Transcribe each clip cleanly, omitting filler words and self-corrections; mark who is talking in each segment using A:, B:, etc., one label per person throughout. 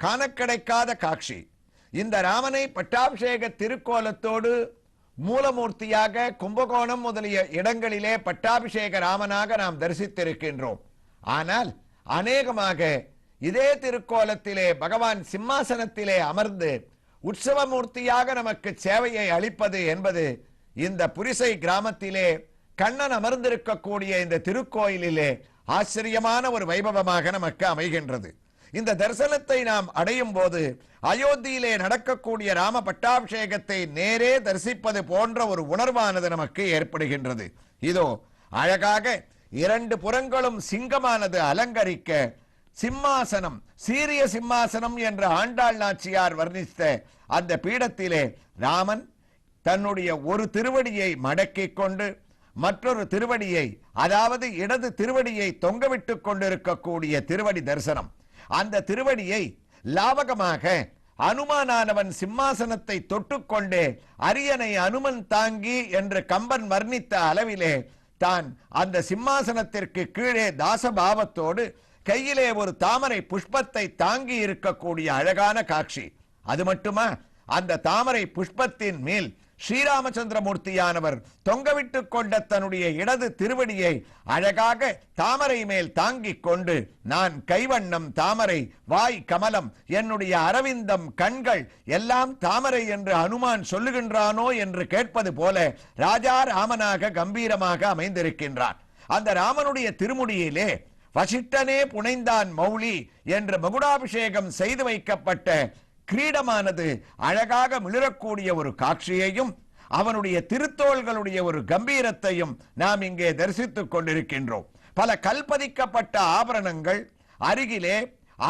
A: காண கிடைக்காத காட்சி. இந்த ராமனை பட்டாபிஷேக திருக்கோலத்தோடு மூலமூர்த்தியாக கும்பகோணம் முதலிய இடங்களிலே பட்டாபிஷேக ராமனாக நாம் தரிசித்திருக்கின்றோம். ஆனால் அநேகமாக இதே திருக்கோலத்திலே பகவான் சிம்மாசனத்திலே அமர்ந்து உற்சவமூர்த்தியாக நமக்கு சேவையை அளிப்பது என்பது இந்த புரிசை கிராமத்திலே கண்ணன் அமர்ந்திருக்கக்கூடிய இந்த திருக்கோயிலிலே ஆச்சரியமான ஒரு வைபவமாக நமக்கு அமைகின்றது. இந்த தரிசனத்தை நாம் அடையும் போது அயோத்தியிலே நடக்கக்கூடிய ராம பட்டாபிஷேகத்தை நேரே தரிசிப்பது போன்ற ஒரு உணர்வானது நமக்கு ஏற்படுகின்றது. இதோ அழகாக இரண்டு புறங்களும் சிங்கமானது அலங்கரிக்க சிம்மாசனம், சீரிய சிம்மாசனம் என்ற ஆண்டாள் நாச்சியார் வர்ணித்த அந்த பீடத்திலே ராமன் தன்னுடைய ஒரு திருவடியை மடக்கிக் கொண்டு மற்றொரு திருவடியை, அதாவது இடது திருவடியை தொங்கவிட்டுக் கொண்டிருக்கக்கூடிய திருவடி தரிசனம். அந்த திருவடியை லாவகமாக அனுமானானவன் சிம்மாசனத்தை தொட்டுக்கொண்டே அரியணை அனுமன் தாங்கி என்று கம்பன் வர்ணித்த அளவிலே தான் அந்த சிம்மாசனத்திற்கு கீழே தாசபாவத்தோடு கையிலே ஒரு தாமரை புஷ்பத்தை தாங்கி இருக்கக்கூடிய அழகான காட்சி. அது மட்டுமா, அந்த தாமரை புஷ்பத்தின் மேல் ஸ்ரீராமச்சந்திரமூர்த்தியானவர் தொங்கவிட்டுக் கொண்ட தன்னுடைய இடது திருவடியை அழகாக தாமரை மேல் தாங்கிக் கொண்டு, நான் கைவண்ணம் தாமரை, வாய் கமலம், என்னுடைய அரவிந்தம் கண்கள் எல்லாம் தாமரை என்று அனுமான் சொல்லுகின்றானோ என்று கேட்பது போல ராஜா ராமனாக கம்பீரமாக அமைந்திருக்கின்றான். அந்த ராமனுடைய திருமுடியிலே வசிட்டனே புனைந்தான் மௌலி என்று மகுடாபிஷேகம் செய்து வைக்கப்பட்ட கிரீடமானது அழகாக மிளிரக்கூடிய ஒரு காட்சியையும் அவனுடைய திருத்தோள்களுடைய ஒரு கம்பீரத்தையும் நாம் இங்கே தரிசித்துக் கொண்டிருக்கின்றோம். பல கல்பதிக்கப்பட்ட ஆபரணங்கள் அருகிலே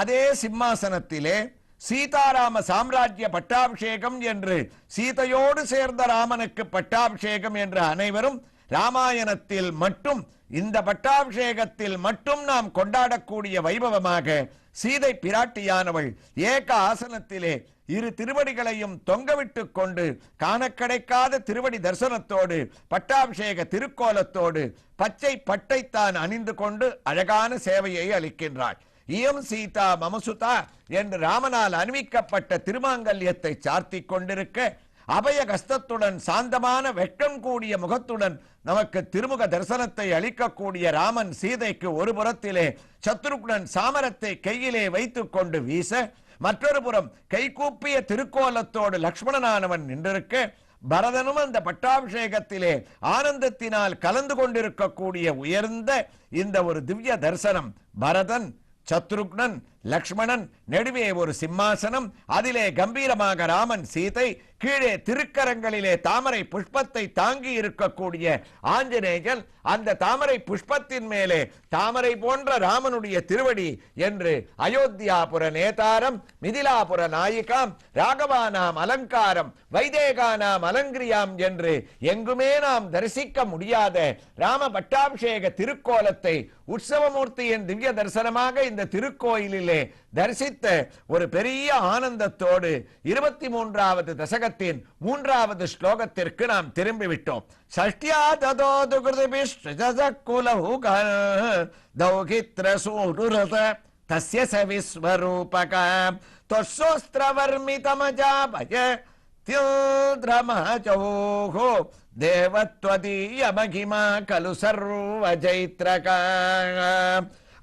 A: அதே சிம்மாசனத்திலே சீதாராம சாம்ராஜ்ய பட்டாபிஷேகம் என்று சீதையோடு சேர்ந்த ராமனுக்கு பட்டாபிஷேகம் என்று அனைவரும் ராமாயணத்தில் மட்டும் இந்த பட்டாபிஷேகத்தில் மட்டும் நாம் கொண்டாடக்கூடிய வைபவமாக சீதை பிராட்டியானவள் ஏக ஆசனத்திலே இரு திருவடிகளையும் தொங்கவிட்டுக் கொண்டு காண கிடைக்காத திருவடி தரிசனத்தோடு பட்டாபிஷேக திருக்கோலத்தோடு பச்சை பட்டைத்தான் அணிந்து கொண்டு அழகான சேவையை அளிக்கின்றாள். இயம் சீதா மமசுதா என்று ராமனால் அணிவிக்கப்பட்ட திருமாங்கல்யத்தை சார்த்தி கொண்டிருக்க அபய கஸ்தத்துடன் சாந்தமான வெட்கம் கூடிய முகத்துடன் நமக்கு திருமுக தரிசனத்தை அளிக்கக்கூடிய ராமன் சீதைக்கு ஒரு புறத்திலே சத்ருக்னன் சாமரத்தை கையிலே வைத்துக் கொண்டு வீச, மற்றொரு புறம் கைகூப்பிய திருக்கோலத்தோடு லக்ஷ்மணனானவன் நின்றிருக்க, பரதனும் அந்த பட்டாபிஷேகத்திலே ஆனந்தத்தினால் கலந்து கொண்டிருக்கக்கூடிய உயர்ந்த இந்த ஒரு திவ்ய தரிசனம். பரதன், சத்ருக்னன், லக்ஷ்மணன், நடுவே ஒரு சிம்மாசனம், அதிலே கம்பீரமாக ராமன் சீதை, கீழே திருக்கரங்களிலே தாமரை புஷ்பத்தை தாங்கி இருக்கக்கூடிய ஆஞ்சநேயன், அந்த தாமரை புஷ்பத்தின் மேலே தாமரை போன்ற ராமனுடைய திருவடி என்று அயோத்தியாபுர நேதாரம் மிதிலாபுர நாயிகாம் ராகவானாம் அலங்காரம் வைதேகானாம் அலங்கிரியாம் என்று எங்குமே நாம் தரிசிக்க முடியாத ராம பட்டாபிஷேக திருக்கோலத்தை உற்சவமூர்த்தியின் திவ்ய தரிசனமாக இந்த திருக்கோயிலிலே தரிசித்த ஒரு பெரிய ஆனந்தத்தோடு 23வது தசகத்தின் 3வது ஸ்லோகத்திற்கு நாம் திரும்பிவிட்டோம். ஷஷ்டியா ததோது கிருதிபிஷ்டஜகுலஹுக தௌகித்ர சூருரத தஸ்ய சவிஸ்வரூபக தொஸ்ஸோஸ்திரவர்மிதமஜாபய தியோத்ரமஜோஹோ தேவத்வதீய மகிமா கலு சர்வஜைத்ரக.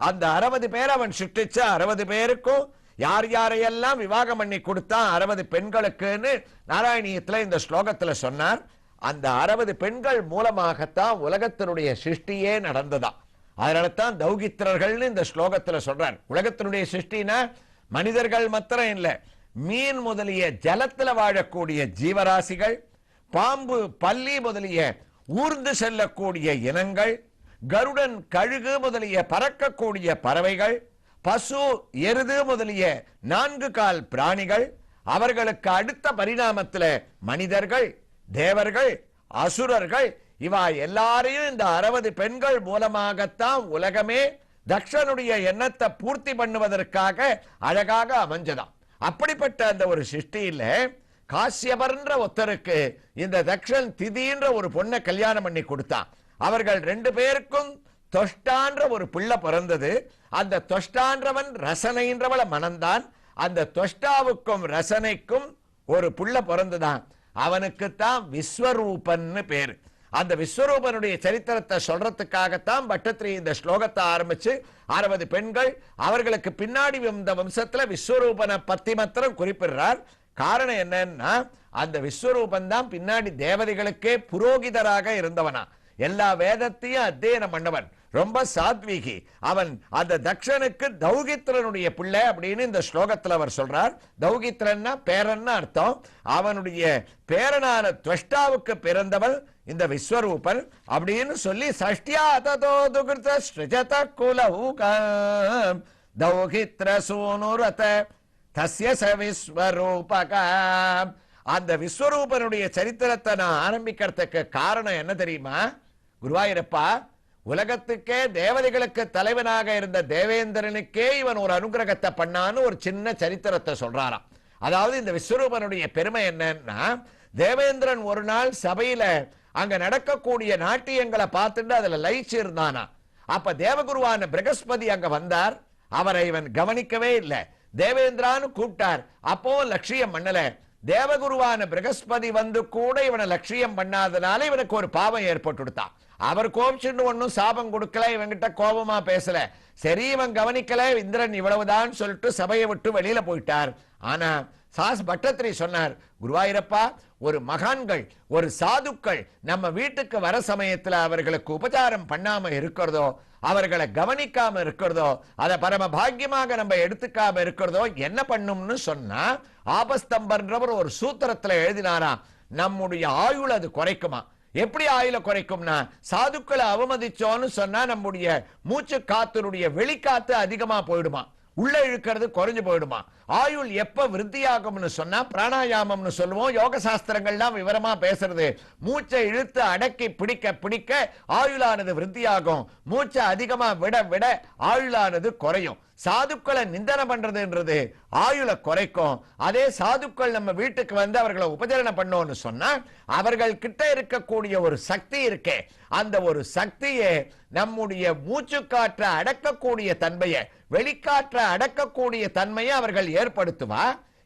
A: அந்த 60 பேர் அவன் சிருஷ்டிச்ச 60 பேருக்கும் யார் யாரையெல்லாம் விவாகம் பண்ணி கொடுத்தான் 60 பெண்களுக்குன்னு நாராயணியத்துல இந்த ஸ்லோகத்துல சொன்னார். அந்த 60 பெண்கள் மூலமாகத்தான் உலகத்தினுடைய சிருஷ்டியே நடந்ததா. அதனாலதான் தௌகித்திரர்கள்னு இந்த ஸ்லோகத்துல சொல்றார். உலகத்தினுடைய சிருஷ்டினா மனிதர்கள் மாத்திரம் இல்ல, மீன் முதலிய ஜலத்துல வாழக்கூடிய ஜீவராசிகள், பாம்பு பல்லி முதலிய ஊர்ந்து செல்லக்கூடிய இனங்கள், கருடன் கழுகு முதலிய பறக்கக்கூடிய பறவைகள், பசு எருது முதலிய 4 கால் பிராணிகள், அவர்களுக்கு அடுத்த பரிணாமத்தில் மனிதர்கள், தேவர்கள், அசுரர்கள், இவா எல்லாரையும் இந்த 60 பெண்கள் மூலமாகத்தான் உலகமே தக்ஷனுடைய எண்ணத்தை பூர்த்தி பண்ணுவதற்காக அழகாக அமைஞ்சதாம். அப்படிப்பட்ட அந்த ஒரு சிருஷ்டியில காசியபர்ன்ற ஒருத்தருக்கு இந்த தக்ஷன் திதின்ற ஒரு பொண்ணை கல்யாணம் பண்ணி கொடுத்தான். அவர்கள் 2 பேருக்கும் தொஷ்டான்ற ஒரு பிள்ளை பிறந்தது. அந்த தொஷ்டான்றவன் ரசனைன்றவளை மணந்தான். அந்த துவஷ்டாவுக்கும் ரசனைக்கும் ஒரு புள்ள பிறந்துதான். அவனுக்குத்தான் விஸ்வரூபன்னு பேரு. அந்த விஸ்வரூபனுடைய சரித்திரத்தை சொல்றதுக்காகத்தான் பட்டத்திரி இந்த ஸ்லோகத்தை ஆரம்பிச்சு 60 பெண்கள் அவர்களுக்கு பின்னாடி இந்த வம்சத்துல விஸ்வரூபனை பத்தி மாத்திரம் குறிப்பிடுறார். காரணம் என்னன்னா, அந்த விஸ்வரூபன் தான் பின்னாடி தேவதைகளுக்கே புரோகிதராக இருந்தவனா, எல்லா வேதத்தையும் அத்தியனம் பண்ணவன், ரொம்ப சாத்வீகி அவன். அந்த தக்ஷனுக்கு தௌகித்ரனுடைய பிள்ளை அப்படின்னு இந்த ஸ்லோகத்தில் அவர் சொல்றார். தௌகித்ரன்னா பேரன்னு அர்த்தம். அவனுடைய பேரனான துவஷ்டாவுக்கு பிறந்தவள் இந்த விஸ்வரூபன் அப்படின்னு சொல்லி சஷ்டியா ததோ துகிருத ஸ்ருஜத குலஹூகம் தௌகித்ர சூனுரத தஸ்ய ச விஸ்வரூபகம். அந்த விஸ்வரூபனுடைய சரித்திரத்தை நான் ஆரம்பிக்கிறதுக்கு காரணம் என்ன தெரியுமா? குருவாயூரப்பா, உலகத்துக்கே தேவதைகளுக்கு தலைவனாக இருந்த தேவேந்திரனுக்கே இவன் ஒரு அனுகிரகத்தை பண்ணான்னு ஒரு சின்ன சரித்திரத்தை சொல்றாராம். அதாவது இந்த விஸ்வரூபனுடைய பெருமை என்னன்னா, தேவேந்திரன் ஒரு நாள் சபையில அங்க நடக்கக்கூடிய நாட்டியங்களை பார்த்துட்டு அதுல லயிச்சு இருந்தானா. அப்ப தேவகுருவான பிரகஸ்பதி அங்க வந்தார். அவரை இவன் கவனிக்கவே இல்லை. தேவேந்திரான்னு கூப்பிட்டார். அப்போ லட்சியம் பண்ணல. தேவகுருவான பிரகஸ்பதி வந்து கூட இவனை லட்சியம் பண்ணாதனால இவனுக்கு ஒரு பாவம் ஏற்பட்டுட்டான். அவர் கோபிச்சுட்டு ஒன்னும் சாபம் கொடுக்கல, இவங்கிட்ட கோபமா பேசல. சரி, இவன் கவனிக்கல, இந்திரன் இவ்வளவுதான் சொல்லிட்டு சபையை விட்டு வெளியில போயிட்டார். ஆனா பட்டத்திரி சொன்னார், குருவாயூரப்பா, ஒரு மகான்கள் ஒரு சாதுக்கள் நம்ம வீட்டுக்கு வர சமயத்துல அவர்களுக்கு உபச்சாரம் பண்ணாம இருக்கிறதோ, அவர்களை கவனிக்காம இருக்கிறதோ, அதை பரம பாக்கியமாக நம்ம எடுத்துக்காம இருக்கிறதோ என்ன பண்ணும்னு சொன்னா, ஆபஸ்தம்பர்ன்றவர் ஒரு சூத்திரத்துல எழுதினாராம், நம்முடைய ஆயுள் அது குறைக்குமா. எப்படி ஆயுள குறைக்கும்னா, சாதுக்களை அவமதிச்சோன்னு சொன்னா நம்முடைய மூச்சு காத்தினுடைய வெளிக்காத்து அதிகமா போயிடுமா, உள்ள இழுக்கிறது குறைஞ்சு போயிடுமா. ஆயுள் எப்ப விருத்தியாகும்னு சொன்னா பிராணாயாமம்னு சொல்லுவோம். யோக சாஸ்திரங்கள்லாம் விவரமா பேசுறது, மூச்சை இழுத்து அடக்கி பிடிக்க பிடிக்க ஆயுளானது விருத்தியாகும். மூச்சை அதிகமா விட விட ஆயுளானது குறையும். சாதுக்களை நிந்தனை பண்றதுன்றது ஆயுளை குறைக்கும். அதே சாதுக்கள் நம்ம வீட்டுக்கு வந்து அவர்களை உபச்சரணம் பண்ணோம்னு சொன்னா அவர்கள் கிட்ட இருக்கக்கூடிய ஒரு சக்தி இருக்கே, அந்த ஒரு சக்தியை நம்முடைய மூச்சு காற்ற அடக்கக்கூடிய தன்மையை, வெளிக்காற்ற அடக்கக்கூடிய தன்மையை அவர்கள் ஏற்படுத்துவா.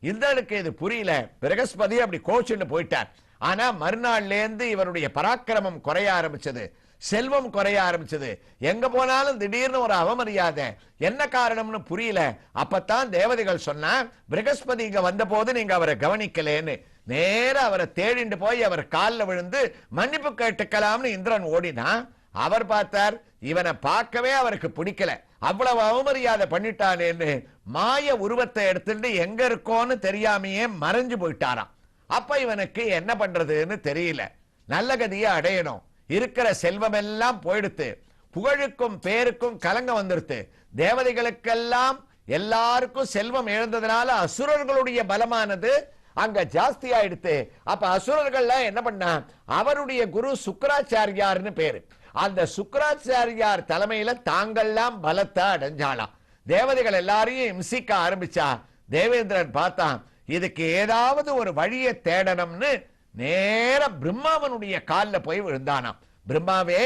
A: இந்திரனுக்கு இது புரியல. பிரகஸ்பதி அப்படி கோச்சுன்னு போயிட்டார். ஆனா மறுநாள்ல இருந்து இவருடைய பராக்கிரமம் குறைய ஆரம்பிச்சது, செல்வம் குறைய ஆரம்பிச்சது. எங்க போனாலும் திடீர்னு ஒரு அவமரியாதை. என்ன காரணம்னு புரியல. அப்பத்தான் தேவதைகள் சொன்னா, பிரகஸ்பதி இங்க வந்த போது நீங்க அவரை கவனிக்கலேன்னு. நேர அவரை தேடிண்டு போய் அவர் காலில் விழுந்து மன்னிப்பு கேட்டுக்கலாம்னு இந்திரன் ஓடினா, அவர் பார்த்தார் இவனை பார்க்கவே அவருக்கு பிடிக்கல, அவ்வளவு அவமரியாதை பண்ணிட்டானேன்னு மாய உருவத்தை எடுத்துட்டு எங்க இருக்கோன்னு தெரியாமையே மறைஞ்சு போயிட்டாராம். அப்ப இவனுக்கு என்ன பண்றதுன்னு தெரியல. நல்ல கதியை அடையணும், இருக்கிற செல்வம் எல்லாம் போயிடுத்து, புகழுக்கும் பேருக்கும் கலங்க வந்துடுத்து, தேவதைகளுக்கெல்லாம் எல்லாருக்கும் செல்வம் இழந்ததுனால அசுரர்களுடைய பலமானது அங்க ஜாஸ்தி ஆயிடுத்து. அப்ப அசுரர்கள்லாம் என்ன பண்ணா, அவருடைய குரு சுக்கராச்சாரியார்னு பேரு, அந்த சுக்கராச்சாரியார் தலைமையில தாங்கள்லாம் பலத்தை அடைஞ்சாலாம். தேவதைகள் எல்லாரையும் இம்சிக்க ஆரம்பிச்சா. தேவேந்திரன் பார்த்தான், இதுக்கு ஏதாவது ஒரு வழியை தேடணும்னு நேர பிரம்மாவனுடைய காலில் போய் விழுந்தானாம். பிரம்மாவே,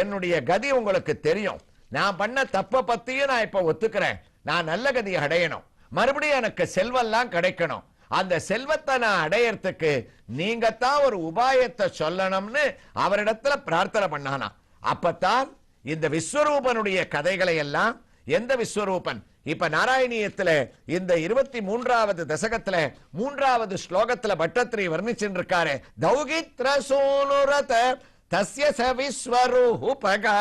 A: என்னுடைய கதி உங்களுக்கு தெரியும், நான் பண்ண தப்ப பத்தியும் நான் இப்ப ஒத்துக்கிறேன். நான் நல்ல கதியை அடையணும், மறுபடியும் எனக்கு செல்வெல்லாம் கிடைக்கணும். அந்த செல்வத்தை நான் அடையறதுக்கு நீங்க தான் ஒரு உபாயத்தை சொல்லணும்னு அவரிடத்துல பிரார்த்தனை பண்ணானா. அப்பத்தான் இந்த விஸ்வரூபனுடைய கதைகளை எல்லாம், எந்த விஸ்வரூபன் இப்ப நாராயணியத்துல இந்த 23வது தசகத்துல 3வது ஸ்லோகத்துல பட்டத்திரி வர்ணிச்சிருக்காரு. தௌகித்ர சோனுரத தஸ்ய ச விஸ்வரூபகா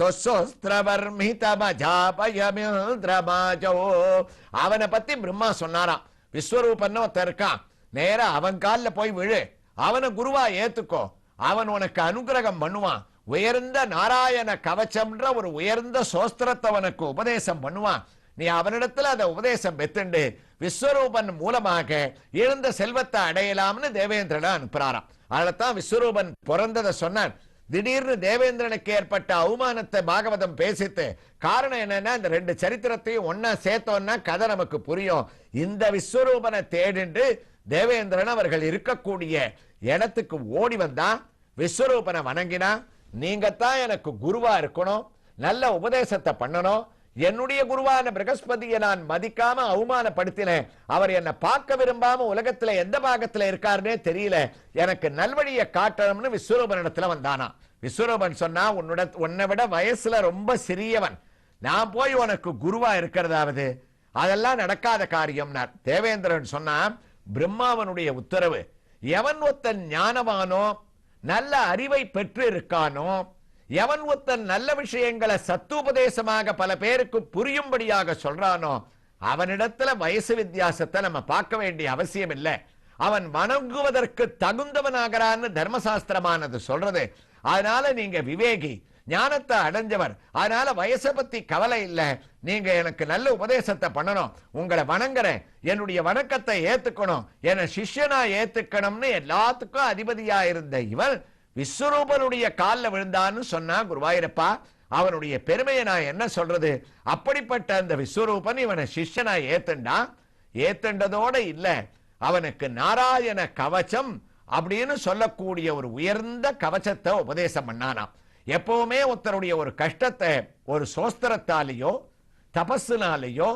A: தொஸ்ஸோஸ்திரவர்மிதமஜாபயமிந்திரமாஜோ. அவனை பத்தி பிரம்மா சொன்னாராம். விஸ்வரூபன் ஒருத்தன் இருக்கான், நேர அவன் காலில் போய் விழு, அவனை குருவா ஏத்துக்கோ, அவன் உனக்கு அனுகிரகம் பண்ணுவான். உயர்ந்த நாராயண கவச்சம்ன்ற ஒரு உயர்ந்த சோஸ்திரத்தை அவனுக்கு உபதேசம் பண்ணுவான். நீ அவனிடத்துல அதை உபதேசம் பெத்துண்டு விஸ்வரூபன் மூலமாக எழுந்த செல்வத்தை அடையலாம்னு தேவேந்திரனை அனுப்புறாராம். அதத்தான் விஸ்வரூபன் பிறந்ததை சொன்னான். திடீர்னு தேவேந்திரனுக்கு ஏற்பட்ட அவமானத்தை பாகவதம் பேசித்து. காரணம் என்னன்னா, இந்த 2 சரித்திரத்தையும் ஒன்னா சேர்த்தோம்னா கதை நமக்கு புரியும். இந்த விஸ்வரூபனை தேடிண்டு தேவேந்திரன் அவர்கள் இருக்கக்கூடிய இடத்துக்கு ஓடி வந்தா, விஸ்வரூபனை வணங்கினா, நீங்க தான் எனக்கு குருவா இருக்கணும், நல்ல உபதேசத்தை பண்ணணும், என்னுடைய குருவான பிரகஸ்பதியை நான் மதிக்காம அவமானப்படுத்தினேன். அவர் என்னை பார்க்க விரும்பாம உலகத்துல எந்த பாகத்துல இருக்காருன்னே தெரியல. எனக்கு நல்வழியை காட்டணும்னு விஸ்வரூபனிடத்துல வந்தானா. விஸ்வரூபன் சொன்னா, உன்னை விட வயசுல ரொம்ப சிறியவன், நான் போய் உனக்கு குருவா இருக்கிறதாவது அதெல்லாம் நடக்காத காரியம்னார். தேவேந்திரன் சொன்னா, பிரம்மாவனுடைய உத்தரவு, எவன் ஒருத்தன் ஞானவானோ நல்ல அறிவை பெற்று இருக்கானோ, எவன் ஒருத்தன் நல்ல விஷயங்களை சத்துபதேசமாக பல பேருக்கு புரியும்படியாக சொல்றானோ, அவனிடத்துல வயசு வித்தியாசத்தை நம்ம பார்க்க வேண்டிய அவசியம் இல்லை. அவன் வணங்குவதற்கு தகுந்தவனாகிறான்னு தர்மசாஸ்திரமானது சொல்றது. அதனால நீங்க விவேகி, ஞானத்தை அடைஞ்சவர், அதனால வயசை பத்தி கவலை இல்லை. நீங்க எனக்கு நல்ல உபதேசத்தை பண்ணணும், உங்களை வணங்குறேன், என்னுடைய வணக்கத்தை ஏத்துக்கணும், என்ன சிஷ்யனா ஏத்துக்கணும்னு எல்லாத்துக்கும் அதிபதியா இருந்த இவன் விஸ்வரூபனுடைய காலில் விழுந்தான்னு சொன்னா. குருவாயூரப்பா, அவனுடைய பெருமையை நான் என்ன சொல்றது? அப்படிப்பட்ட அந்த விஸ்வரூபன் இவனை சிஷ்யனா ஏத்துண்டதோட இல்ல, அவனுக்கு நாராயண கவச்சம் அப்படின்னு சொல்லக்கூடிய ஒரு உயர்ந்த கவச்சத்தை உபதேசம் பண்ணானாம். எப்பவுமே ஒருத்தருடைய ஒரு கஷ்டத்தை ஒரு சோஸ்திரத்தாலேயோ தபஸுனாலேயோ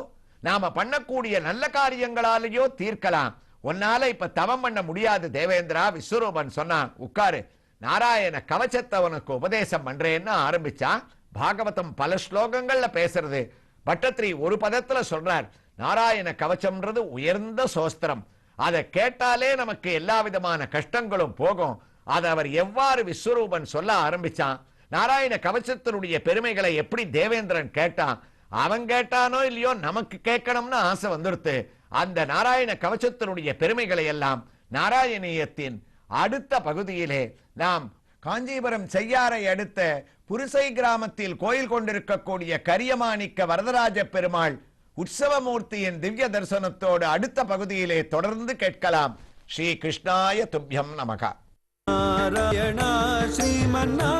A: நாம பண்ணக்கூடிய நல்ல காரியங்களாலேயோ தீர்க்கலாம். உன்னால இப்ப தவம் பண்ண முடியாது தேவேந்திரா. விஸ்வரூபன் சொன்னான், உட்காரு, நாராயண கவச்சத்தை உனக்கு உபதேசம் பண்றேன்னு ஆரம்பிச்சான். பாகவதம் பல ஸ்லோகங்கள்ல பேசுறது. பட்டத்திரி ஒரு பதத்துல சொல்றார், நாராயண கவச்சம்ன்றது உயர்ந்த சோஸ்திரம், அதை கேட்டாலே நமக்கு எல்லா விதமான கஷ்டங்களும் போகும். அதை அவர் எவ்வாறு விஸ்வரூபன் சொல்ல ஆரம்பிச்சான், நாராயண கவச்சத்தினுடைய பெருமைகளை எப்படி தேவேந்திரன் கேட்டான், அவன் கேட்டானோ இல்லையோ நமக்கு கேட்கணும்னு ஆசை வந்துடுத்து. அந்த நாராயண கவச்சத்தினுடைய பெருமைகளை எல்லாம் நாராயணியத்தின் அடுத்த பகுதியிலே நாம் காஞ்சிபுரம் செய்யாரை அடுத்த புரிசை கிராமத்தில் கோயில் கொண்டிருக்கக்கூடிய கரியமாணிக்க வரதராஜ பெருமாள் உற்சவமூர்த்தியின் திவ்ய தரிசனத்தோடு அடுத்த பகுதியிலே தொடர்ந்து கேட்கலாம். ஸ்ரீ கிருஷ்ணாய துப்யம் நமக.
B: நாராயணா ஸ்ரீமன்னா